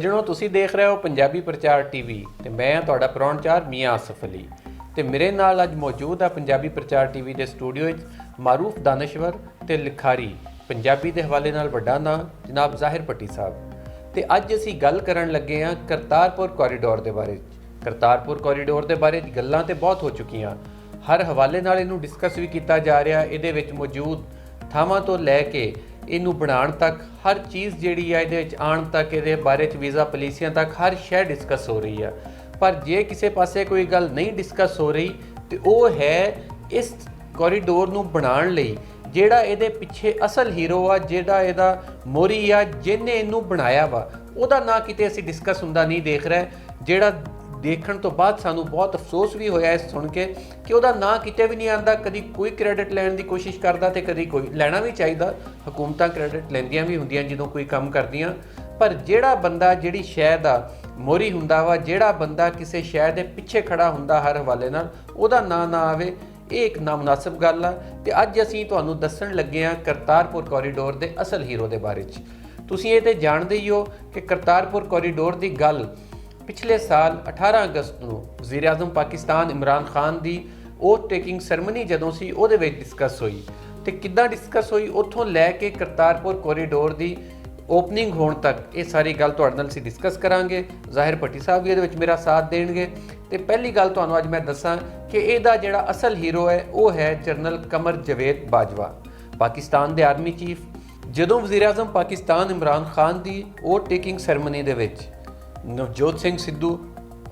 ਸੱਜਣੋ, ਤੁਸੀਂ ਦੇਖ ਰਹੇ ਹੋ ਪੰਜਾਬੀ ਪ੍ਰਚਾਰ ਟੀਵੀ ਤੇ ਮੈਂ ਹਾਂ ਤੁਹਾਡਾ ਪ੍ਰਾਹੁਣਚਾਰ ਮੀਆਂ ਆਸਫ ਅਲੀ ਤੇ ਮੇਰੇ ਨਾਲ ਅੱਜ ਮੌਜੂਦ ਹੈ ਪੰਜਾਬੀ ਪ੍ਰਚਾਰ ਟੀਵੀ ਦੇ ਸਟੂਡੀਓ ਵਿੱਚ ਮਾਰੂਫ ਦਾਨਿਸ਼ਵਰ ਤੇ ਲਿਖਾਰੀ ਪੰਜਾਬੀ ਦੇ ਹਵਾਲੇ ਨਾਲ ਵੱਡਾ ਨਾਂ ਜਨਾਬ ਜ਼ਾਹਿਰ ਭੱਟੀ ਸਾਹਿਬ। ਤੇ ਅੱਜ ਅਸੀਂ ਗੱਲ ਕਰਨ ਲੱਗੇ ਹਾਂ ਕਰਤਾਰਪੁਰ ਕੋਰੀਡੋਰ ਦੇ ਬਾਰੇ। ਕਰਤਾਰਪੁਰ ਕੋਰੀਡੋਰ ਦੇ ਬਾਰੇ ਗੱਲਾਂ ਤੇ ਬਹੁਤ ਹੋ ਚੁੱਕੀਆਂ, ਹਰ ਹਵਾਲੇ ਨਾਲ ਇਹਨੂੰ ਡਿਸਕਸ ਵੀ ਕੀਤਾ ਜਾ ਰਿਹਾ। ਇਹਦੇ ਵਿੱਚ ਮੌਜੂਦ ਥਾਵਾਂ ਤੋਂ ਲੈ ਕੇ ਇਹਨੂੰ ਬਣਾਉਣ ਤੱਕ ਹਰ ਚੀਜ਼ ਜਿਹੜੀ ਹੈ, ਇਹਦੇ ਵਿੱਚ ਆਉਣ ਤੱਕ, ਇਹਦੇ ਬਾਰੇ 'ਚ ਵੀਜ਼ਾ ਪਾਲਿਸੀਆਂ ਤੱਕ ਹਰ ਸ਼ੈ ਡਿਸਕਸ ਹੋ ਰਹੀ ਆ। ਪਰ ਜੇ ਕਿਸੇ ਪਾਸੇ ਕੋਈ ਗੱਲ ਨਹੀਂ ਡਿਸਕਸ ਹੋ ਰਹੀ ਤੇ ਉਹ ਹੈ ਇਸ ਕੋਰੀਡੋਰ ਨੂੰ ਬਣਾਉਣ ਲਈ ਜਿਹੜਾ ਇਹਦੇ ਪਿੱਛੇ ਅਸਲ ਹੀਰੋ ਆ, ਜਿਹੜਾ ਇਹਦਾ ਮੋਰੀ ਆ, ਜਿਹਨੇ ਇਹਨੂੰ ਬਣਾਇਆ ਵਾ, ਉਹਦਾ ਨਾਂ ਕਿਤੇ ਅਸੀਂ ਡਿਸਕਸ ਹੁੰਦਾ ਨਹੀਂ ਦੇਖ ਰਹੇ। ਜਿਹੜਾ ਦੇਖਣ ਤੋਂ ਬਾਅਦ ਸਾਨੂੰ ਬਹੁਤ ਅਫਸੋਸ ਵੀ ਹੋਇਆ ਇਸ ਸੁਣ ਕੇ ਕਿ ਉਹਦਾ ਨਾਂ ਕਿਤੇ ਵੀ ਨਹੀਂ ਆਉਂਦਾ। ਕਦੀ ਕੋਈ ਕ੍ਰੈਡਿਟ ਲੈਣ ਦੀ ਕੋਸ਼ਿਸ਼ ਕਰਦਾ ਤੇ ਕਦੀ ਕੋਈ। ਲੈਣਾ ਵੀ ਚਾਹੀਦਾ, ਹਕੂਮਤਾਂ ਕ੍ਰੈਡਿਟ ਲੈਂਦੀਆਂ ਵੀ ਹੁੰਦੀਆਂ ਜਦੋਂ ਕੋਈ ਕੰਮ ਕਰਦੀਆਂ, ਪਰ ਜਿਹੜਾ ਬੰਦਾ ਜਿਹੜੀ ਸ਼ੈ ਦਾ ਮੋਰੀ ਹੁੰਦਾ ਵਾ, ਜਿਹੜਾ ਬੰਦਾ ਕਿਸੇ ਸ਼ੈ ਦੇ ਪਿੱਛੇ ਖੜਾ ਹੁੰਦਾ ਹਰ ਹਵਾਲੇ ਨਾਲ, ਉਹਦਾ ਨਾਂ ਨਾ ਆਵੇ, ਇਹ ਇੱਕ ਨਾਮੁਨਾਸਿਬ ਗੱਲ ਆ। ਤੇ ਅੱਜ ਅਸੀਂ ਤੁਹਾਨੂੰ ਦੱਸਣ ਲੱਗੇ ਹਾਂ ਕਰਤਾਰਪੁਰ ਕੋਰੀਡੋਰ ਦੇ ਅਸਲ ਹੀਰੋ ਦੇ ਬਾਰੇ 'ਚ। ਤੁਸੀਂ ਇਹ ਤੇ ਜਾਣਦੇ ਹੀ ਹੋ ਕਿ ਕਰਤਾਰਪੁਰ ਕੋਰੀਡੋਰ ਦੀ ਗੱਲ ਪਿਛਲੇ ਸਾਲ 18 ਅਗਸਤ ਨੂੰ ਵਜ਼ੀਰ ਆਜ਼ਮ ਪਾਕਿਸਤਾਨ ਇਮਰਾਨ ਖਾਨ ਦੀ ਓਥ ਟੇਕਿੰਗ ਸੈਰੇਮਨੀ ਜਦੋਂ ਸੀ, ਉਹਦੇ ਵਿੱਚ ਡਿਸਕਸ ਹੋਈ। ਤੇ ਕਿੱਦਾਂ ਡਿਸਕਸ ਹੋਈ, ਉੱਥੋਂ ਲੈ ਕੇ ਕਰਤਾਰਪੁਰ ਕੋਰੀਡੋਰ ਦੀ ਓਪਨਿੰਗ ਹੋਣ ਤੱਕ ਇਹ ਸਾਰੀ ਗੱਲ ਤੁਹਾਡੇ ਨਾਲ ਅਸੀਂ ਡਿਸਕਸ ਕਰਾਂਗੇ। ਜ਼ਾਹਿਰ ਭੱਟੀ ਸਾਹਿਬ ਵੀ ਇਹਦੇ ਵਿੱਚ ਮੇਰਾ ਸਾਥ ਦੇਣਗੇ। ਤੇ ਪਹਿਲੀ ਗੱਲ ਤੁਹਾਨੂੰ ਅੱਜ ਮੈਂ ਦੱਸਾਂ ਕਿ ਇਹਦਾ ਜਿਹੜਾ ਅਸਲ ਹੀਰੋ ਹੈ ਉਹ ਹੈ ਜਨਰਲ ਕਮਰ ਜਵੇਦ ਬਾਜਵਾ, ਪਾਕਿਸਤਾਨ ਦੇ ਆਰਮੀ ਚੀਫ। ਜਦੋਂ ਵਜ਼ੀਰ ਆਜ਼ਮ ਪਾਕਿਸਤਾਨ ਇਮਰਾਨ ਖਾਨ ਦੀ ਓਥ ਟੇਕਿੰਗ ਸੈਰੇਮਨੀ ਦੇ ਵਿੱਚ Navjot Singh Sidhu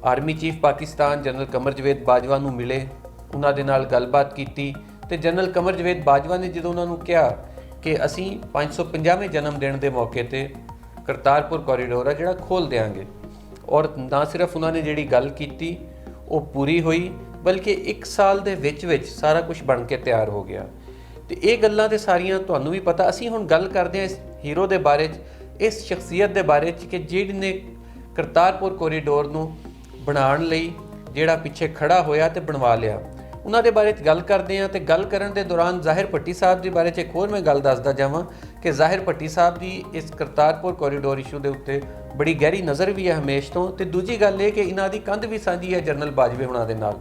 army chief Pakistan general Qamar Javed Bajwa ਨੂੰ ਮਿਲੇ, ਉਹਨਾਂ ਦੇ ਨਾਲ ਗੱਲਬਾਤ ਕੀਤੀ ਤੇ ਜਨਰਲ ਕਮਰ ਜਵੇਦ ਬਾਜਵਾ ਨੇ ਜਦੋਂ ਉਹਨਾਂ ਨੂੰ ਕਿਹਾ ਕਿ ਅਸੀਂ 550ਵੇਂ ਜਨਮ ਦਿਨ ਦੇ ਮੌਕੇ ਤੇ ਕਰਤਾਰਪੁਰ ਕੋਰੀਡੋਰ ਆ ਜਿਹੜਾ ਖੋਲ੍ਹ ਦਿਆਂਗੇ, ਔਰ ਨਾ ਸਿਰਫ ਉਹਨਾਂ ਨੇ ਜਿਹੜੀ ਗੱਲ ਕੀਤੀ ਉਹ ਪੂਰੀ ਹੋਈ, ਬਲਕਿ 1 ਸਾਲ ਦੇ ਵਿੱਚ ਸਾਰਾ ਕੁਝ ਬਣ ਕੇ ਤਿਆਰ ਹੋ ਗਿਆ। ਤੇ ਇਹ ਗੱਲਾਂ ਤੇ ਸਾਰੀਆਂ ਤੁਹਾਨੂੰ ਵੀ ਪਤਾ। ਅਸੀਂ ਹੁਣ ਗੱਲ ਕਰਦੇ ਹਾਂ ਇਸ ਹੀਰੋ ਦੇ ਬਾਰੇ 'ਚ, ਇਸ ਸ਼ਖਸੀਅਤ ਦੇ ਬਾਰੇ 'ਚ ਕਿ ਜਿਹਨੇ ਕਰਤਾਰਪੁਰ ਕੋਰੀਡੋਰ ਨੂੰ ਬਣਾਉਣ ਲਈ ਜਿਹੜਾ ਪਿੱਛੇ ਖੜਾ ਹੋਇਆ ਤੇ ਬਣਵਾ ਲਿਆ। ਉਹਨਾਂ ਦੇ ਬਾਰੇ 'ਚ ਗੱਲ ਕਰਦੇ ਹਾਂ। ਤੇ ਗੱਲ ਕਰਨ ਦੇ ਦੌਰਾਨ ਜ਼ਾਹਿਰ ਭੱਟੀ ਸਾਹਿਬ ਦੇ ਬਾਰੇ 'ਚ ਇੱਕ ਹੋਰ ਮੈਂ ਗੱਲ ਦੱਸਦਾ ਜਾਵਾਂ ਕਿ ਜ਼ਾਹਿਰ ਭੱਟੀ ਸਾਹਿਬ ਦੀ ਇਸ ਕਰਤਾਰਪੁਰ ਕੋਰੀਡੋਰ ਇਸ਼ੂ ਦੇ ਉੱਤੇ ਬੜੀ ਗਹਿਰੀ ਨਜ਼ਰ ਵੀ ਹੈ ਹਮੇਸ਼ ਤੋਂ। ਤੇ ਦੂਜੀ ਗੱਲ ਇਹ ਕਿ ਇਹਨਾਂ ਦੀ ਕੰਧ ਵੀ ਸਾਂਝੀ ਹੈ ਜਨਰਲ ਬਾਜਵੇ ਹੁਣਾਂ ਦੇ ਨਾਲ।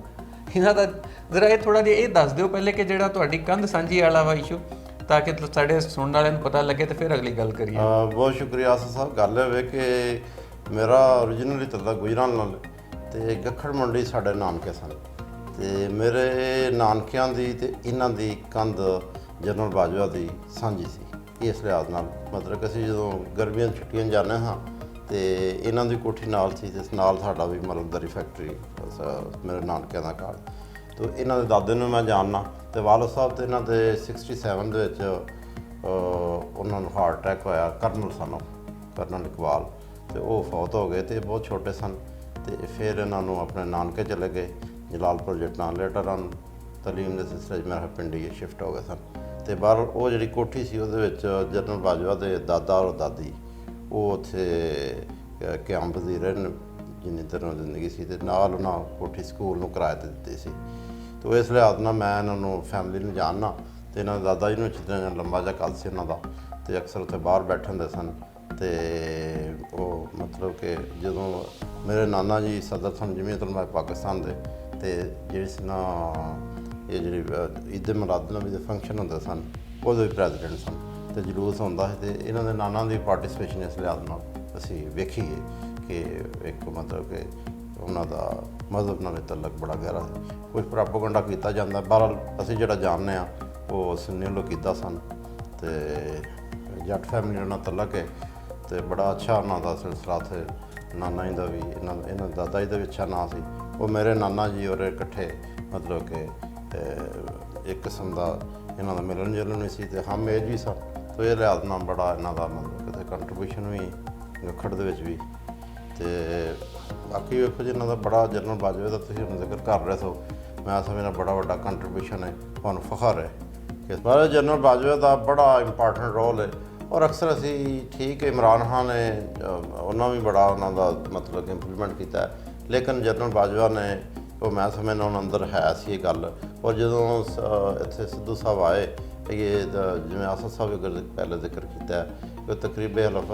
ਇਹਨਾਂ ਦਾ ਜ਼ਰਾ ਇਹ ਥੋੜ੍ਹਾ ਜਿਹਾ ਇਹ ਦੱਸ ਦਿਓ ਪਹਿਲੇ ਕਿ ਜਿਹੜਾ ਤੁਹਾਡੀ ਕੰਧ ਸਾਂਝੀ ਵਾਲਾ ਵਾ ਇਸ਼ੂ, ਤਾਂ ਕਿ ਸਾਡੇ ਸੁਣਨ ਵਾਲਿਆਂ ਨੂੰ ਪਤਾ ਲੱਗੇ ਤੇ ਫਿਰ ਅਗਲੀ ਗੱਲ ਕਰੀਏ। ਬਹੁਤ ਸ਼ੁਕਰੀਆ ਆਸਫ ਸਾਹਿਬ। ਗੱਲ ਇਹ ਵੇ ਕਿ ਮੇਰਾ ਓਰੀਜਨਲੀ ਤਾਂ ਗੁਜਰਾਂ ਨਾਲ ਤੇ ਗੱਖੜ ਮੰਡੀ ਸਾਡੇ ਨਾਨਕੇ ਸਨ ਤੇ ਮੇਰੇ ਨਾਨਕਿਆਂ ਦੀ ਤੇ ਇਹਨਾਂ ਦੀ ਕੰਧ ਜਨਰਲ ਬਾਜਵਾ ਦੀ ਸਾਂਝੀ ਸੀ। ਇਸ ਲਿਹਾਜ਼ ਨਾਲ ਮਤਲਬ ਕਿ ਅਸੀਂ ਜਦੋਂ ਗਰਮੀਆਂ ਦੀ ਛੁੱਟੀਆਂ ਜਾਂਦੇ ਹਾਂ ਤੇ ਇਹਨਾਂ ਦੀ ਕੋਠੀ ਨਾਲ ਸੀ ਤੇ ਨਾਲ ਸਾਡਾ ਵੀ ਮਲਕਦਾਰੀ ਫੈਕਟਰੀ ਮੇਰੇ ਨਾਨਕਿਆਂ ਦਾ ਘਰ। ਤੇ ਇਹਨਾਂ ਦੇ ਦਾਦੇ ਨੂੰ ਮੈਂ ਜਾਣਨਾ ਤੇ ਵਾਲਦ ਸਾਹਿਬ ਤੇ ਇਹਨਾਂ ਦੇ 67 ਦੇ ਵਿੱਚ ਉਹਨਾਂ ਨੂੰ ਹਾਰਟ ਅਟੈਕ ਹੋਇਆ। ਕਰਨਲ ਇਕਬਾਲ ਤੇ ਉਹ ਫੌਤ ਹੋ ਗਏ ਤੇ ਬਹੁਤ ਛੋਟੇ ਸਨ। ਤੇ ਫਿਰ ਇਹਨਾਂ ਨੂੰ ਆਪਣੇ ਨਾਨਕੇ ਚਲੇ ਗਏ ਜਲਾਲਪੁਰ ਜਟਨਾ। ਲੇਟਰ ਆਨ ਤਲੀਮ ਦੇ ਸਿਲਸਿਲੇ 'ਚ ਮੇਰਾ ਪਿੰਡੀ ਸ਼ਿਫਟ ਹੋ ਗਏ ਸਨ। ਤੇ ਬਾਹਰ ਉਹ ਜਿਹੜੀ ਕੋਠੀ ਸੀ ਉਹਦੇ ਵਿੱਚ ਜਨਰਲ ਬਾਜਵਾ ਦੇ ਦਾਦਾ ਔਰ ਦਾਦੀ ਉਹ ਉੱਥੇ ਕਿਆਮ ਵਜ਼ੀਰ ਰਹੇ ਜਿੰਨੀ ਤਰ੍ਹਾਂ ਜ਼ਿੰਦਗੀ ਸੀ। ਤੇ ਨਾਲ ਉਹਨਾਂ ਕੋਠੀ ਸਕੂਲ ਨੂੰ ਕਿਰਾਏ 'ਤੇ ਦਿੱਤੀ ਸੀ। ਤੇ ਇਸ ਲਿਹਾਜ਼ ਨਾਲ ਮੈਂ ਇਹਨਾਂ ਨੂੰ ਫੈਮਿਲੀ ਨੂੰ ਜਾਣਨਾ। ਤੇ ਇਹਨਾਂ ਦੇ ਦਾਦਾ ਜੀ ਨੂੰ ਅੱਛੀ ਤਰ੍ਹਾਂ ਲੰਬਾ ਜਿਹਾ ਕੱਦ ਸੀ ਇਹਨਾਂ ਦਾ ਤੇ ਅਕਸਰ ਉੱਥੇ ਬਾਹਰ ਬੈਠੇ ਹੁੰਦੇ ਸਨ। ਤੇ ਉਹ ਮਤਲਬ ਕਿ ਜਦੋਂ ਮੇਰੇ ਨਾਨਾ ਜੀ ਸਦਰ ਸਨ ਜਮੀਅਤ ਉਲਮਾ ਪਾਕਿਸਤਾਨ ਦੇ, ਤੇ ਜਿਹੜੀ ਸੀ ਨਾ ਇਹ ਜਿਹੜੀ ਈਦ ਮਿਲਾਦ ਨਬੀ ਦੇ ਫੰਕਸ਼ਨ ਹੁੰਦੇ ਸਨ ਉਹਦੇ ਵੀ ਪ੍ਰੈਜ਼ੀਡੈਂਟ ਸਨ ਤੇ ਜਲੂਸ ਹੁੰਦਾ ਸੀ। ਤੇ ਇਹਨਾਂ ਦੇ ਨਾਨਾ ਦੀ ਪਾਰਟੀਸਪੇਸ਼ਨ ਇਸ ਲਿਹਾਜ਼ ਨਾਲ ਅਸੀਂ ਵੇਖੀਏ ਕਿ ਇੱਕ ਮਤਲਬ ਕਿ ਉਹਨਾਂ ਦਾ ਮਜ਼ਹਬ ਨਾਲ ਤਲਕ ਬੜਾ ਗਹਿਰਾ ਸੀ। ਕੁਝ ਪ੍ਰੋਪੇਗੈਂਡਾ ਕੀਤਾ ਜਾਂਦਾ। ਬਹਰਹਾਲ ਅਸੀਂ ਜਿਹੜਾ ਜਾਣਦੇ ਹਾਂ ਉਹ ਸੁੰਨੀ ਲੋਕੀਦਾ ਸਨ ਤੇ ਜੱਟ ਫੈਮਿਲੀ ਨਾਲ ਤਲਕ ਹੈ ਤੇ ਬੜਾ ਅੱਛਾ ਉਹਨਾਂ ਦਾ ਸਿਲਸਿਲਾ ਸੀ। ਨਾਨਾ ਜੀ ਦਾ ਵੀ ਇਹਨਾਂ ਦਾਦਾ ਜੀ ਦਾ ਵੀ ਅੱਛਾ ਨਾਂ ਸੀ। ਉਹ ਮੇਰੇ ਨਾਨਾ ਜੀ ਔਰ ਇਕੱਠੇ ਮਤਲਬ ਕਿ ਇੱਕ ਕਿਸਮ ਦਾ ਇਹਨਾਂ ਦਾ ਮਿਲਣ ਜੁਲਣ ਵੀ ਸੀ ਤੇ ਹਮ ਏਜ ਵੀ ਸਨ। ਤੇ ਇਹ ਲਿਹਾਜ਼ ਨਾਲ ਬੜਾ ਇਹਨਾਂ ਦਾ ਮਤਲਬ ਕਿਤੇ ਕੰਟਰੀਬਿਊਸ਼ਨ ਵੀ ਗੱਖੜ ਦੇ ਵਿੱਚ ਵੀ। ਤੇ ਬਾਕੀ ਵੇਖੋ ਜੀ ਇਹਨਾਂ ਦਾ ਬੜਾ ਜਨਰਲ ਬਾਜਵੇ ਦਾ ਤੁਸੀਂ ਹੁਣ ਜ਼ਿਕਰ ਕਰ ਰਹੇ ਸੋ, ਮੈਂ ਸਮਝਦਾ ਬੜਾ ਵੱਡਾ ਕੰਟਰੀਬਿਊਸ਼ਨ ਹੈ, ਤੁਹਾਨੂੰ ਫਖਰ ਹੈ ਕਿ ਇਸ ਬਾਰੇ ਜਨਰਲ ਬਾਜਵੇ ਦਾ ਬੜਾ ਇੰਪੋਰਟੈਂਟ ਰੋਲ ਹੈ। ਔਰ ਅਕਸਰ ਅਸੀਂ ਠੀਕ ਇਮਰਾਨ ਖਾਨ ਨੇ ਉਹਨਾਂ ਵੀ ਬੜਾ ਉਹਨਾਂ ਦਾ ਮਤਲਬ ਕਿ ਇੰਪਲੀਮੈਂਟ ਕੀਤਾ, ਲੇਕਿਨ ਜਨਰਲ ਬਾਜਵਾ ਨੇ ਉਹ ਮੈਂ ਸਮਝਦਾ ਉਹਨਾਂ ਅੰਦਰ ਹੈ ਸੀ ਇਹ ਗੱਲ। ਔਰ ਜਦੋਂ ਇੱਥੇ ਸਿੱਧੂ ਸਾਹਿਬ ਆਏ ਇਹ ਜਿਵੇਂ ਆਸਫ ਸਾਹਿਬ ਪਹਿਲੇ ਜ਼ਿਕਰ ਕੀਤਾ ਕਿ ਤਕਰੀਬਨ ਹਲਫ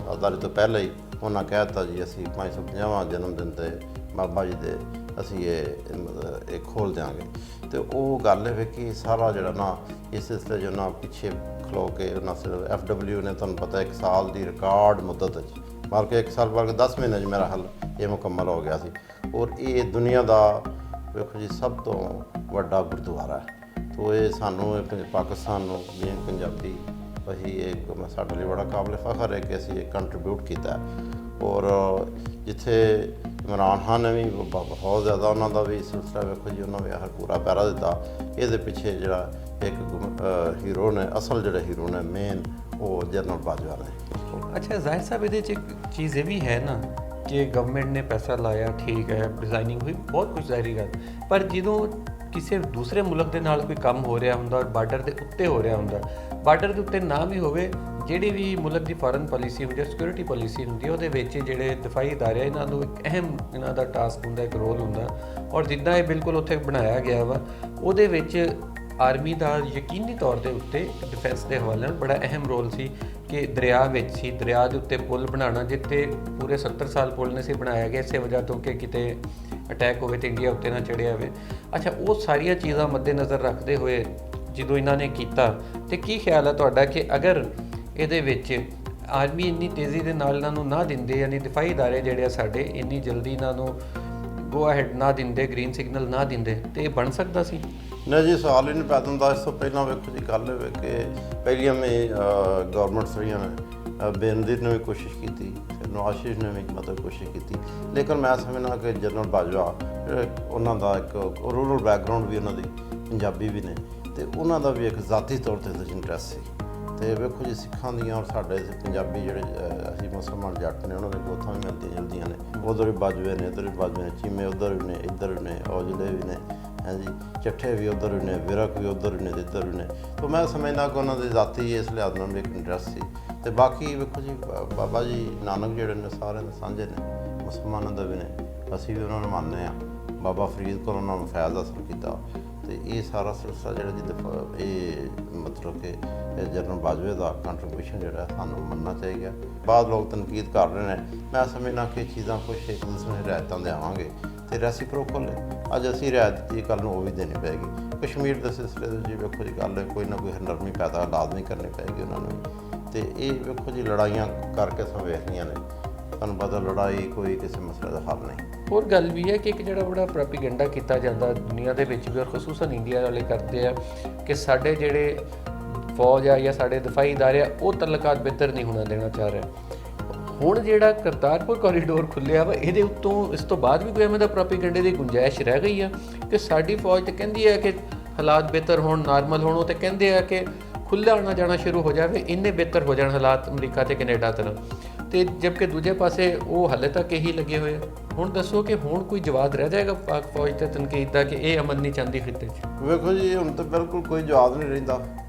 ਆਜ਼ਾਦੀ ਤੋਂ ਪਹਿਲਾਂ ਹੀ ਉਹਨਾਂ ਕਹਿ ਦਿੱਤਾ ਜੀ ਅਸੀਂ 550ਵਾਂ ਜਨਮ ਦਿਨ 'ਤੇ ਬਾਬਾ ਜੀ ਦੇ ਅਸੀਂ ਇਹ ਖੋਲ੍ਹ ਦਿਆਂਗੇ। ਤੇ ਉਹ ਗੱਲ ਹੈ ਕਿ ਸਾਰਾ ਜਿਹੜਾ ਨਾ ਇਸ ਸਿਲਸਿਲੇ 'ਚ ਉਹਨਾਂ ਪਿੱਛੇ ਖਲੋ ਕੇ ਉਹਨਾਂ ਸਿਰਫ FW ਨੇ ਤੁਹਾਨੂੰ ਪਤਾ 1 ਸਾਲ ਦੀ ਰਿਕਾਰਡ ਮੁੱਦਤ 'ਚ ਬਲਕਿ 1 ਸਾਲ ਬਲਕਿ 10 ਮਹੀਨੇ 'ਚ ਮੇਰਾ ਹੱਲ ਇਹ ਮੁਕੰਮਲ ਹੋ ਗਿਆ ਸੀ। ਔਰ ਇਹ ਦੁਨੀਆ ਦਾ ਵੇਖੋ ਜੀ ਸਭ ਤੋਂ ਵੱਡਾ ਗੁਰਦੁਆਰਾ ਹੈ। ਤੋ ਇਹ ਸਾਨੂੰ ਪਾਕਿਸਤਾਨ ਨੂੰ ਜਿਵੇਂ ਪੰਜਾਬੀ ਅਸੀਂ ਇਹ ਸਾਡੇ ਲਈ ਬੜਾ ਕਾਬਿਲ ਫਖਰ ਹੈ ਕਿ ਅਸੀਂ ਇਹ ਕੰਟਰੀਬਿਊਟ ਕੀਤਾ। ਔਰ ਜਿੱਥੇ ਇਮਰਾਨ ਖਾਨ ਨੇ ਵੀ ਬਹੁਤ ਜ਼ਿਆਦਾ ਉਹਨਾਂ ਦਾ ਵੀ ਸਿਲਸਿਲਾ ਵੇਖੋ ਜੀ ਉਹਨਾਂ ਵੀ ਹਰ ਪੂਰਾ ਪੈਰਾ ਦਿੱਤਾ। ਇਹਦੇ ਪਿੱਛੇ ਜਿਹੜਾ ਇੱਕ ਹੀਰੋ ਨੇ ਅਸਲ ਜਿਹੜੇ ਹੀਰੋ ਨੇ ਮੇਨ ਉਹ ਜਨਰਲ ਬਾਜਵਾ ਨੇ। ਅੱਛਾ ਜ਼ਾਹਿਰ ਸਾਹਿਬ ਇਹਦੇ 'ਚ ਇੱਕ ਚੀਜ਼ ਇਹ ਵੀ ਹੈ ਨਾ ਕਿ ਗਵਰਨਮੈਂਟ ਨੇ ਪੈਸਾ ਲਾਇਆ, ਠੀਕ ਹੈ, ਡਿਜ਼ਾਈਨਿੰਗ ਹੋਈ, ਬਹੁਤ ਕੁਝ ਜ਼ਾਹਿਰੀ ਗੱਲ, ਪਰ ਜਦੋਂ ਕਿਸੇ ਦੂਸਰੇ ਮੁਲਕ ਦੇ ਨਾਲ ਕੋਈ ਕੰਮ ਹੋ ਰਿਹਾ ਹੁੰਦਾ ਔਰ ਬਾਰਡਰ ਦੇ ਉੱਤੇ ਹੋ ਰਿਹਾ ਹੁੰਦਾ, ਬਾਰਡਰ ਦੇ ਉੱਤੇ ਨਾ ਵੀ ਹੋਵੇ, ਜਿਹੜੀ ਵੀ ਮੁਲਕ ਦੀ ਫੋਰਨ ਪਾਲਿਸੀ ਹੁੰਦੀ ਹੈ, ਸਿਕਿਉਰਿਟੀ ਪਾਲਿਸੀ ਹੁੰਦੀ ਹੈ, ਉਹਦੇ ਵਿੱਚ ਜਿਹੜੇ ਦਫਾਈ ਅਦਾਰੇ ਇਹਨਾਂ ਨੂੰ ਇੱਕ ਅਹਿਮ ਇਹਨਾਂ ਦਾ ਟਾਸਕ ਹੁੰਦਾ, ਇੱਕ ਰੋਲ ਹੁੰਦਾ। ਔਰ ਜਿੱਦਾਂ ਇਹ ਬਿਲਕੁਲ ਉੱਥੇ ਬਣਾਇਆ ਗਿਆ ਵਾ ਉਹਦੇ ਵਿੱਚ ਆਰਮੀ ਦਾ ਯਕੀਨੀ ਤੌਰ ਦੇ ਉੱਤੇ ਡਿਫੈਂਸ ਦੇ ਹਵਾਲੇ ਨਾਲ ਬੜਾ ਅਹਿਮ ਰੋਲ ਸੀ ਕਿ ਦਰਿਆ ਵਿੱਚ ਸੀ, ਦਰਿਆ ਦੇ ਉੱਤੇ ਪੁਲ ਬਣਾਉਣਾ, ਜਿੱਥੇ ਪੂਰੇ 70 ਸਾਲ ਪੁਲ ਨਹੀਂ ਸੀ ਬਣਾਇਆ ਗਿਆ ਇਸੇ ਵਜ੍ਹਾ ਤੋਂ ਕਿ ਕਿਤੇ ਅਟੈਕ ਹੋਵੇ ਤੇ ਇੰਡੀਆ ਉੱਤੇ ਨਾ ਚੜ੍ਹਿਆ ਹੋਵੇ। ਅੱਛਾ ਉਹ ਸਾਰੀਆਂ ਚੀਜ਼ਾਂ ਮੱਦੇਨਜ਼ਰ ਰੱਖਦੇ ਹੋਏ ਜਦੋਂ ਇਹਨਾਂ ਨੇ ਕੀਤਾ, ਤੇ ਕੀ ਖਿਆਲ ਹੈ ਤੁਹਾਡਾ ਕਿ ਅਗਰ ਇਹਦੇ ਵਿੱਚ ਆਰਮੀ ਇੰਨੀ ਤੇਜ਼ੀ ਦੇ ਨਾਲ ਇਹਨਾਂ ਨੂੰ ਨਾ ਦਿੰਦੇ, ਯਾਨੀ ਦਿਫਾਈ ਅਦਾਰੇ ਜਿਹੜੇ ਆ ਸਾਡੇ ਇੰਨੀ ਜਲਦੀ ਇਹਨਾਂ ਨੂੰ ਗੋ ਅਹੈਡ ਨਾ ਦਿੰਦੇ, ਗ੍ਰੀਨ ਸਿਗਨਲ ਨਾ ਦਿੰਦੇ, ਤੇ ਇਹ ਬਣ ਸਕਦਾ ਸੀ? ਨਹੀਂ ਜੀ, ਸਵਾਲ ਹੀ ਨਹੀਂ ਪੈਦਾ ਹੁੰਦਾ। ਇਸ ਤੋਂ ਪਹਿਲਾਂ ਵੇਖੋ ਜੀ ਗੱਲ ਹੋਵੇ ਕਿ ਪਹਿਲੀਆਂ ਵੀ ਗੌਰਮੈਂਟ ਸਰੀਆਂ ਨੇ ਬੇਨਜ਼ੀਰ ਨੇ ਵੀ ਕੋਸ਼ਿਸ਼ ਕੀਤੀ, ਫਿਰ ਨਵਾਜ਼ ਸ਼ਰੀਫ ਨੇ ਵੀ ਮਤਲਬ ਕੋਸ਼ਿਸ਼ ਕੀਤੀ, ਲੇਕਿਨ ਮੈਂ ਸਮਝਦਾ ਕਿ ਜਨਰਲ ਬਾਜਵਾ ਉਹਨਾਂ ਦਾ ਇੱਕ ਰੂਰਲ ਬੈਕਗਰਾਊਂਡ ਵੀ ਉਹਨਾਂ ਦੀ ਪੰਜਾਬੀ ਵੀ ਨੇ, ਤੇ ਉਹਨਾਂ ਦਾ ਵੀ ਇੱਕ ਜ਼ਾਤੀ ਤੌਰ 'ਤੇ ਇੰਟਰਸਟ ਸੀ। ਤੇ ਵੇਖੋ ਜੀ ਸਿੱਖਾਂ ਦੀਆਂ ਔਰ ਸਾਡੇ ਪੰਜਾਬੀ ਜਿਹੜੇ ਅਸੀਂ ਮੁਸਲਮਾਨ ਜੱਟ ਨੇ ਉਹਨਾਂ ਦੇ ਗੋਥਾਂ ਵੀ ਮਿਲਦੀਆਂ ਜੁਲਦੀਆਂ ਨੇ। ਉਧਰ ਵੀ ਬਾਜਵੇ ਨੇ, ਇੱਧਰ ਵੀ ਬਾਜਵੇ ਨੇ, ਚੀਮੇ ਉੱਧਰ ਵੀ ਨੇ, ਇੱਧਰ ਵੀ ਨੇ, ਔਜਲੇ ਵੀ ਨੇ, ਹਾਂਜੀ, ਚੱਠੇ ਵੀ ਉੱਧਰ ਵੀ ਨੇ, ਵਿਰਕ ਵੀ ਉੱਧਰ ਵੀ ਨੇ, ਇੱਧਰ ਵੀ ਨੇ। ਤਾਂ ਮੈਂ ਸਮਝਦਾ ਕਿ ਉਹਨਾਂ ਦੀ ਜ਼ਾਤੀ ਇਸ ਲਿਹਾਜ਼ ਨਾਲ ਵੀ ਇੱਕ ਇੰਟਰਸਟ ਸੀ। ਤੇ ਬਾਕੀ ਵੇਖੋ ਜੀ ਬਾਬਾ ਜੀ ਨਾਨਕ ਜਿਹੜੇ ਨੇ ਸਾਰਿਆਂ ਦੇ ਸਾਂਝੇ ਨੇ, ਮੁਸਲਮਾਨਾਂ ਦੇ ਵੀ ਨੇ, ਅਸੀਂ ਵੀ ਉਹਨਾਂ ਨੂੰ ਮੰਨਦੇ ਹਾਂ। ਬਾਬਾ ਫਰੀਦ ਕੋਲ ਉਹਨਾਂ ਨੂੰ ਫੈਜ਼ ਹਾਸਲ ਕੀਤਾ, ਤੇ ਇਹ ਸਾਰਾ ਸਿਲਸਿਲਾ ਜਿਹੜਾ ਜੀ ਇਹ ਮਤਲਬ ਕਿ ਜਨਰਲ ਬਾਜਵੇ ਦਾ ਕੰਟਰੀਬਿਊਸ਼ਨ ਜਿਹੜਾ ਸਾਨੂੰ ਮੰਨਣਾ ਚਾਹੀਦਾ। ਬਾਅਦ ਲੋਕ ਤਨਕੀਦ ਕਰ ਰਹੇ ਨੇ, ਮੈਂ ਸਮਝਦਾ ਕਿ ਚੀਜ਼ਾਂ ਕੁਛ ਇੱਕ ਦੂਸਰੇ ਨੂੰ ਰਿਆਇਤਾਂ ਦੇਵਾਂਗੇ ਤੇ ਰੈਸੀਪ੍ਰੋਕਲ ਹੈ। ਅੱਜ ਅਸੀਂ ਰਿਆਇਤ ਦਿੱਤੀ, ਕੱਲ੍ਹ ਨੂੰ ਉਹ ਵੀ ਦੇਣੀ ਪਏਗੀ। ਕਸ਼ਮੀਰ ਦੇ ਸਿਲਸਿਲੇ ਦੇ ਜੀ ਵੇਖੋ ਜੀ ਗੱਲ ਕੋਈ ਨਾ ਕੋਈ ਨਰਮੀ ਪੈਦਾ ਲਾਜ਼ਮੀ ਕਰਨੀ ਪਏਗੀ ਉਹਨਾਂ ਨੂੰ। ਤੇ ਇਹ ਵੇਖੋ ਜੀ ਲੜਾਈਆਂ ਕਰਕੇ ਵੇਖਦੀਆਂ ਨੇ, ਤੁਹਾਨੂੰ ਪਤਾ ਲੜਾਈ ਕੋਈ ਕਿਸੇ ਮਸਲੇ ਦਾ ਹੱਲ ਨਹੀਂ। ਹੋਰ ਗੱਲ ਵੀ ਹੈ ਕਿ ਇੱਕ ਜਿਹੜਾ ਬੜਾ ਪ੍ਰੋਪੇਗੈਂਡਾ ਕੀਤਾ ਜਾਂਦਾ ਦੁਨੀਆ ਦੇ ਵਿੱਚ ਵੀ, ਔਰ ਖਸੂਸਨ ਇੰਡੀਆ ਵਾਲੇ ਕਰਦੇ ਆ ਕਿ ਸਾਡੇ ਜਿਹੜੇ ਫੌਜ ਆ ਜਾਂ ਸਾਡੇ ਦਫਾਈ ਅਦਾਰੇ ਆ ਉਹ ਤਲਕਾਤ ਬਿਹਤਰ ਨਹੀਂ ਹੋਣਾ ਦੇਣਾ ਚਾਹ ਰਿਹਾ। ਹੁਣ ਜਿਹੜਾ ਕਰਤਾਰਪੁਰ ਕੋਰੀਡੋਰ ਖੁੱਲਿਆ ਵਾ, ਇਹਦੇ ਉੱਤੋਂ ਇਸ ਤੋਂ ਬਾਅਦ ਵੀ ਕੋਈ ਐਵੇਂ ਦਾ ਪ੍ਰੋਪੇਗੈਂਡੇ ਦੀ ਗੁੰਜਾਇਸ਼ ਰਹਿ ਗਈ ਆ ਕਿ ਸਾਡੀ ਫੌਜ ਤੇ ਕਹਿੰਦੀ ਹੈ ਕਿ ਹਾਲਾਤ ਬਿਹਤਰ ਹੋਣ, ਨਾਰਮਲ ਹੋਣ, ਉਹ ਤੇ ਕਹਿੰਦੇ ਆ ਕਿ ਖੁੱਲ੍ਹਾ ਆਉਣਾ ਜਾਣਾ ਸ਼ੁਰੂ ਹੋ ਜਾਵੇ, ਇੰਨੇ ਬਿਹਤਰ ਹੋ ਜਾਣ ਹਾਲਾਤ ਅਮਰੀਕਾ ਤੇ ਕੈਨੇਡਾ ਤਰ੍ਹਾਂ, ਤੇ ਜਦਕਿ ਦੂਜੇ ਪਾਸੇ ਉਹ ਹਾਲੇ ਤੱਕ ਇਹੀ ਲੱਗੇ ਹੋਏ ਆ। ਹੁਣ ਦੱਸੋ ਕਿ ਹੁਣ ਕੋਈ ਜਵਾਬ ਰਹਿ ਜਾਏਗਾ ਪਾਕ ਫੌਜ ਤੇ ਤਨਕੀਦ ਦਾ ਕਿ ਇਹ ਅਮਨ ਨਹੀਂ ਚਾਹੁੰਦੀ ਖਿੱਤੇ 'ਚ? ਵੇਖੋ ਜੀ ਹੁਣ ਤਾਂ ਬਿਲਕੁਲ ਕੋਈ ਜਵਾਬ ਨਹੀਂ ਰਹਿੰਦਾ।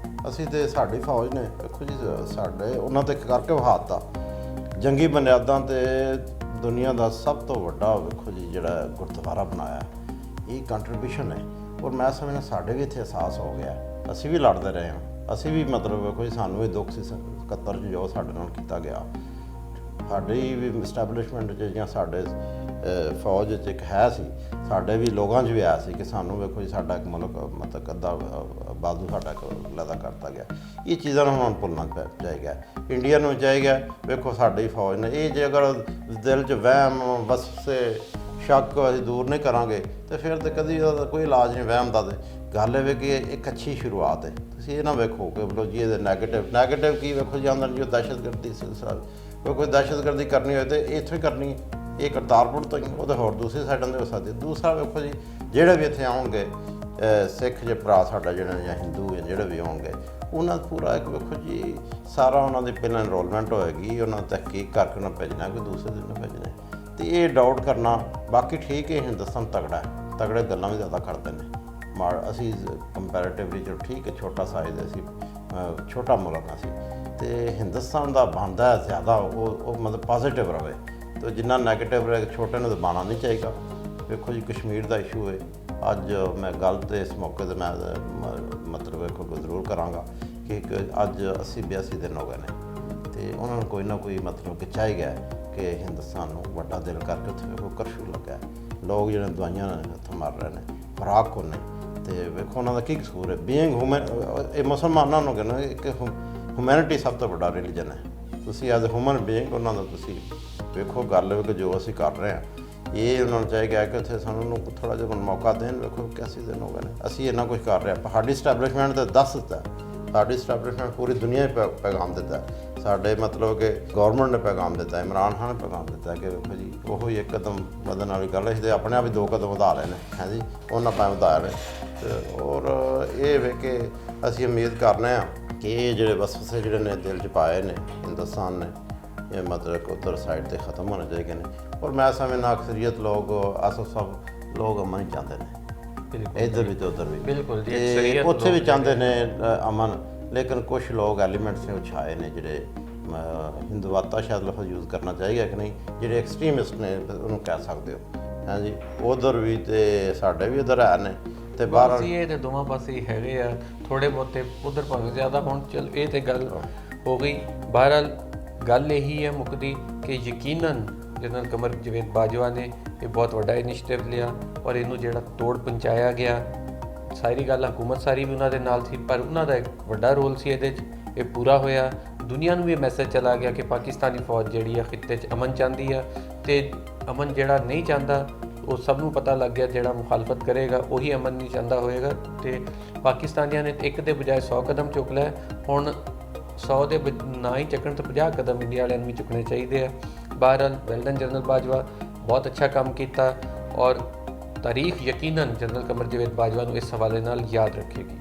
ਅਸੀਂ ਤੇ ਸਾਡੀ ਫੌਜ ਨੇ ਵੇਖੋ ਜੀ ਸਾਡੇ ਉਹਨਾਂ ਤੇ ਕਰਕੇ ਵਹਾਤਾ ਜੰਗੀ ਬੁਨਿਆਦਾਂ ਤੇ ਦੁਨੀਆ ਦਾ ਸਭ ਤੋਂ ਵੱਡਾ ਵੇਖੋ ਜੀ ਜਿਹੜਾ ਗੁਰਦੁਆਰਾ ਬਣਾਇਆ, ਇਹ ਕੰਟਰੀਬਿਊਸ਼ਨ ਹੈ। ਔਰ ਮੈਂ ਸਮਝਦਾ ਸਾਡੇ ਵੀ ਇੱਥੇ ਅਹਿਸਾਸ ਹੋ ਗਿਆ, ਅਸੀਂ ਵੀ ਲੜਦੇ ਰਹੇ ਹਾਂ, ਅਸੀਂ ਵੀ ਮਤਲਬ ਵੇਖੋ ਜੀ ਸਾਨੂੰ ਵੀ ਦੁੱਖ ਸੀ 71 'ਚ ਜੋ ਸਾਡੇ ਨਾਲ ਕੀਤਾ ਗਿਆ। ਸਾਡੀ ਵੀ ਇਸਟੈਬਲਿਸ਼ਮੈਂਟ 'ਚ ਜਾਂ ਸਾਡੇ ਫੌਜ 'ਚ ਇੱਕ ਹੈ ਸੀ, ਸਾਡੇ ਵੀ ਲੋਕਾਂ 'ਚ ਵੀ ਆਇਆ ਸੀ ਕਿ ਸਾਨੂੰ ਵੇਖੋ ਜੀ ਸਾਡਾ ਇੱਕ ਮੁਲਕ ਮਤਲਬ ਅੱਧਾ ਬਾਜ਼ੂ ਸਾਡਾ ਲੈਦਾ ਕਰਤਾ ਗਿਆ। ਇਹ ਚੀਜ਼ਾਂ ਨੂੰ ਹੁਣ ਭੁੱਲਣਾ ਚਾਹੀਦਾ, ਇੰਡੀਆ ਨੂੰ ਚਾਹੀਦਾ। ਵੇਖੋ ਸਾਡੀ ਫੌਜ ਨੇ ਇਹ ਜੇ ਅਗਰ ਦਿਲ 'ਚ ਵਹਿਮ ਵਸੇ ਸ਼ੱਕ ਅਸੀਂ ਦੂਰ ਨਹੀਂ ਕਰਾਂਗੇ ਤੇ ਫਿਰ ਤਾਂ ਕਦੀ ਉਹਦਾ ਕੋਈ ਇਲਾਜ ਨਹੀਂ ਵਹਿਮ ਦਾ। ਤੇ ਗੱਲ ਇਹ ਕਿ ਇੱਕ ਅੱਛੀ ਸ਼ੁਰੂਆਤ ਹੈ। ਤੁਸੀਂ ਇਹ ਨਾ ਵੇਖੋ ਕਿ ਬਲੋ ਜੀ ਇਹਦੇ ਨੈਗੇਟਿਵ ਕੀ ਵੇਖੋ ਜੀ ਆਉਂਦਾ ਜੋ ਦਹਿਸ਼ਤਗਰਦੀ ਸਿਲਸਿਲਾ ਕੋਈ ਦਹਿਸ਼ਤਗਰਦੀ ਕਰਨੀ ਹੋਏ ਤਾਂ ਇੱਥੋਂ ਹੀ ਕਰਨੀ ਹੈ, ਇਹ ਕਰਤਾਰਪੁਰ ਤੋਂ ਹੀ, ਉਹ ਤਾਂ ਹੋਰ ਦੂਸਰੀ ਸਾਈਡਾਂ 'ਤੇ ਹੋ ਸਕਦੀ। ਦੂਸਰਾ ਵੇਖੋ ਜੀ ਜਿਹੜੇ ਵੀ ਇੱਥੇ ਆਉਣਗੇ ਸਿੱਖ ਜੇ ਭਰਾ ਸਾਡਾ ਜਿਹੜੇ ਜਾਂ ਹਿੰਦੂ ਜਾਂ ਜਿਹੜੇ ਵੀ ਆਉਣਗੇ ਉਹਨਾਂ ਦਾ ਪੂਰਾ ਇੱਕ ਵੇਖੋ ਜੀ ਸਾਰਾ ਉਹਨਾਂ ਦੀ ਪਹਿਲਾਂ ਇਨਰੋਲਮੈਂਟ ਹੋਏਗੀ, ਉਹਨਾਂ ਤਹਿਕੀਕ ਕਰਕੇ ਉਹਨਾਂ ਭੇਜਣਾ, ਕੋਈ ਦੂਸਰੇ ਦਿਨ ਭੇਜਣਾ। ਅਤੇ ਇਹ ਡਾਊਟ ਕਰਨਾ ਬਾਕੀ ਠੀਕ ਹੈ, ਹਿੰਦੁਸਤਾਨ ਤਗੜਾ ਹੈ, ਤਗੜੇ ਗੱਲਾਂ ਵੀ ਜ਼ਿਆਦਾ ਕਰਦੇ ਨੇ। ਅਸੀਂ ਕੰਪੈਰੇਟਿਵਲੀ ਜੋ ਠੀਕ ਹੈ ਛੋਟਾ ਸਾਈਜ਼ ਅਸੀਂ ਛੋਟਾ ਮੁਲਕ ਅਸੀਂ, ਅਤੇ ਹਿੰਦੁਸਤਾਨ ਦਾ ਬਣਦਾ ਜ਼ਿਆਦਾ ਉਹ ਮਤਲਬ ਪੋਜ਼ੀਟਿਵ ਰਹੇ। ਅਤੇ ਜਿੰਨਾ ਨੈਗੇਟਿਵ ਰਹੇ ਛੋਟੇ ਨੂੰ ਤਾਂ ਬਾਣਾ ਨਹੀਂ ਚਾਹੀਦਾ। ਵੇਖੋ ਜੀ ਕਸ਼ਮੀਰ ਦਾ ਇਸ਼ੂ ਹੈ, ਅੱਜ ਮੈਂ ਗੱਲ ਤੇ ਇਸ ਮੌਕੇ 'ਤੇ ਮੈਂ ਮਤਲਬ ਵੇਖੋ ਜ਼ਰੂਰ ਕਰਾਂਗਾ ਕਿ ਅੱਜ 80-82 ਦਿਨ ਹੋ ਗਏ ਨੇ, ਅਤੇ ਉਹਨਾਂ ਨੂੰ ਕੋਈ ਨਾ ਕੋਈ ਮਤਲਬ ਕਿ ਚਾਹੀਦਾ ਕਿ ਹਿੰਦੁਸਤਾਨ ਨੂੰ ਵੱਡਾ ਦਿਲ ਕਰਕੇ ਉੱਥੇ ਵੇਖੋ ਕਰਫਿਊ ਲੱਗਾ ਹੈ। ਲੋਕ ਜਿਹੜੇ ਦਵਾਈਆਂ ਹੱਥੋਂ ਮਾਰ ਰਹੇ ਨੇ, ਖੁਰਾਕ ਕੋ ਨੇ, ਤੇ ਵੇਖੋ ਉਹਨਾਂ ਦਾ ਕੀ ਕਸੂਰ ਹੈ। ਬੀਇੰਗ ਹਿਊਮਨ, ਇਹ ਮੁਸਲਮਾਨਾਂ ਨੂੰ ਕਹਿੰਦੇ ਇੱਕ ਹਿਊਮੈਨਿਟੀ ਸਭ ਤੋਂ ਵੱਡਾ ਰਿਲੀਜਨ ਹੈ। ਤੁਸੀਂ ਐਜ਼ ਅ ਹਿਊਮਨ ਬੀਇੰਗ ਉਹਨਾਂ ਦਾ ਤੁਸੀਂ ਵੇਖੋ ਗੱਲ ਹੈ ਕਿ ਜੋ ਅਸੀਂ ਕਰ ਰਹੇ ਹਾਂ, ਇਹ ਉਹਨਾਂ ਨੂੰ ਚਾਹੀਦਾ ਕਿ ਉੱਥੇ ਸਾਨੂੰ ਥੋੜ੍ਹਾ ਜਿਹਾ ਮੌਕਾ ਦੇਣ। ਵੇਖੋ ਕਿੰਨੇ ਦਿਨ ਹੋ ਗਏ ਨੇ ਅਸੀਂ ਇੰਨਾ ਕੁਝ ਕਰ ਰਹੇ ਹਾਂ। ਸਾਡੀ ਸਟੈਬਲਿਸ਼ਮੈਂਟ ਤਾਂ ਦੱਸ ਦਿੱਤਾ, ਸਾਡੀ ਸਟੈਬਲਿਸ਼ਮੈਂਟ ਪੂਰੀ ਦੁਨੀਆ 'ਚ ਪੈਗਾਮ ਦਿੱਤਾ। ਸਾਡੇ ਮਤਲਬ ਕਿ ਗੌਰਮੈਂਟ ਨੇ ਪੈਗਾਮ ਦਿੱਤਾ, ਇਮਰਾਨ ਖਾਨ ਨੇ ਪੈਗਾਮ ਦਿੱਤਾ ਕਿ ਵੇਖੋ ਜੀ ਉਹੋ ਹੀ ਇੱਕ ਕਦਮ ਵਧਣ ਵਾਲੀ ਗੱਲ ਹੈ। ਇਹਦੇ ਆਪਣੇ ਆਪ ਹੀ 2 ਕਦਮ ਵਧਾ ਲਏ ਨੇ, ਹੈ ਜੀ, ਉਹਨਾਂ ਭਾਵੇਂ ਵਧਾ ਰਹੇ। ਅਤੇ ਔਰ ਇਹ ਵੇ ਕਿ ਅਸੀਂ ਉਮੀਦ ਕਰਨੇ ਹਾਂ ਕਿ ਇਹ ਜਿਹੜੇ ਵਸਵਸੇ ਜਿਹੜੇ ਨੇ ਦਿਲ 'ਚ ਪਾਏ ਨੇ ਹਿੰਦੁਸਤਾਨ ਨੇ, ਇਹ ਮਤਲਬ ਉੱਧਰ ਸਾਈਡ 'ਤੇ ਖਤਮ ਹੋਣੇ ਚਾਹੀਦੇ ਨੇ। ਔਰ ਮੈਂ ਸਮਝਦਾ ਅਕਸਰੀਅਤ ਲੋਕ ਸਭ ਲੋਕ ਅਮਨ ਹੀ ਚਾਹੁੰਦੇ ਨੇ, ਇੱਧਰ ਵੀ ਤੇ ਉੱਧਰ ਵੀ। ਬਿਲਕੁਲ ਜੀ, ਤੇ ਉੱਥੇ ਵੀ ਚਾਹੁੰਦੇ ਨੇ ਅਮਨ, ਲੇਕਿਨ ਕੁਝ ਲੋਕ ਐਲੀਮੈਂਟਸ ਨੇ ਉਛਾਏ ਨੇ ਜਿਹੜੇ ਹਿੰਦੂਵਾਤਾ ਸ਼ਾਇਦ ਲਫ਼ਜ਼ ਯੂਜ਼ ਕਰਨਾ ਚਾਹੀਦਾ ਕਿ ਨਹੀਂ, ਜਿਹੜੇ ਐਕਸਟ੍ਰੀਮਿਸਟ ਨੇ ਉਹਨੂੰ ਕਹਿ ਸਕਦੇ ਹੋ, ਹੈ ਜੀ। ਉੱਧਰ ਵੀ ਤੇ ਸਾਡੇ ਵੀ ਉੱਧਰ ਹੈ ਨੇ ਤੇ ਬਾਹਰ ਇਹ ਤੇ ਦੋਵਾਂ ਪਾਸੇ ਹੀ ਹੈਗੇ ਆ, ਥੋੜ੍ਹੇ ਬਹੁਤੇ ਉੱਧਰ ਭਾਵੇਂ ਜ਼ਿਆਦਾ ਹੁਣ। ਚਲ ਇਹ ਤੇ ਗੱਲ ਹੋ ਗਈ। ਬਹਰਹਾਲ ਗੱਲ ਇਹੀ ਹੈ ਮੁੱਕਦੀ ਕਿ ਯਕੀਨਨ ਜਨਰਲ ਕਮਰ ਜਵੇਦ ਬਾਜਵਾ ਨੇ ਇਹ ਬਹੁਤ ਵੱਡਾ ਇਨੀਸ਼ੀਏਟਿਵ ਲਿਆ ਔਰ ਇਹਨੂੰ ਜਿਹੜਾ ਤੋੜ ਪਹੁੰਚਾਇਆ ਗਿਆ। ਸਾਰੀ ਗੱਲ ਹਕੂਮਤ ਸਾਰੀ ਵੀ ਉਹਨਾਂ ਦੇ ਨਾਲ ਸੀ, ਪਰ ਉਹਨਾਂ ਦਾ ਇੱਕ ਵੱਡਾ ਰੋਲ ਸੀ ਇਹਦੇ 'ਚ, ਇਹ ਪੂਰਾ ਹੋਇਆ। ਦੁਨੀਆ ਨੂੰ ਵੀ ਇਹ ਮੈਸੇਜ ਚਲਾ ਗਿਆ ਕਿ ਪਾਕਿਸਤਾਨੀ ਫੌਜ ਜਿਹੜੀ ਆ ਖਿੱਤੇ 'ਚ ਅਮਨ ਚਾਹੁੰਦੀ ਆ, ਅਤੇ ਅਮਨ ਜਿਹੜਾ ਨਹੀਂ ਚਾਹੁੰਦਾ ਉਹ ਸਭ ਨੂੰ ਪਤਾ ਲੱਗ ਗਿਆ, ਜਿਹੜਾ ਮੁਖਾਲਫਤ ਕਰੇਗਾ ਉਹੀ ਅਮਨ ਨਹੀਂ ਚਾਹੁੰਦਾ ਹੋਏਗਾ। ਅਤੇ ਪਾਕਿਸਤਾਨੀਆਂ ਨੇ ਇੱਕ ਦੇ ਬਜਾਏ 100 ਕਦਮ ਚੁੱਕ ਲਿਆ। ਹੁਣ 100 ਦੇ ਨਾ ਹੀ ਚੱਕਣ ਤੋਂ 50 ਕਦਮ ਇੰਡੀਆ ਵਾਲਿਆਂ ਨੂੰ ਵੀ ਚੁੱਕਣੇ ਚਾਹੀਦੇ ਆ। ਬਹਰਹਾਲ ਵੈਲਡਨ ਜਨਰਲ ਬਾਜਵਾ, ਬਹੁਤ ਅੱਛਾ ਕੰਮ ਕੀਤਾ ਔਰ ਤਾਰੀਖ ਯਕੀਨਨ ਜਨਰਲ ਕਮਰ ਜਵੇਦ ਬਾਜਵਾ ਨੂੰ ਇਸ ਹਵਾਲੇ ਨਾਲ ਯਾਦ ਰੱਖੇਗੀ।